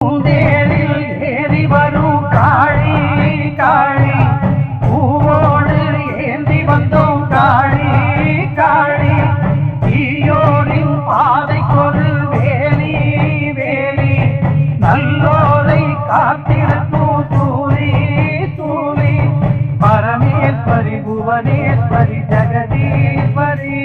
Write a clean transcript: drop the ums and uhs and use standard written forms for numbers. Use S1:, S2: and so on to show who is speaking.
S1: தேரில் ஏறி வரும் காளி காளி பூவோடு ஏந்தி வந்தோம் காளி காளி ஈயோரின் பாதைக்கொரு வேலி வேலி நல்லோரை காத்திருக்கும் சூரி சூரி பரமேஸ்வரி புவனேஸ்வரி ஜெகதீஸ்வரி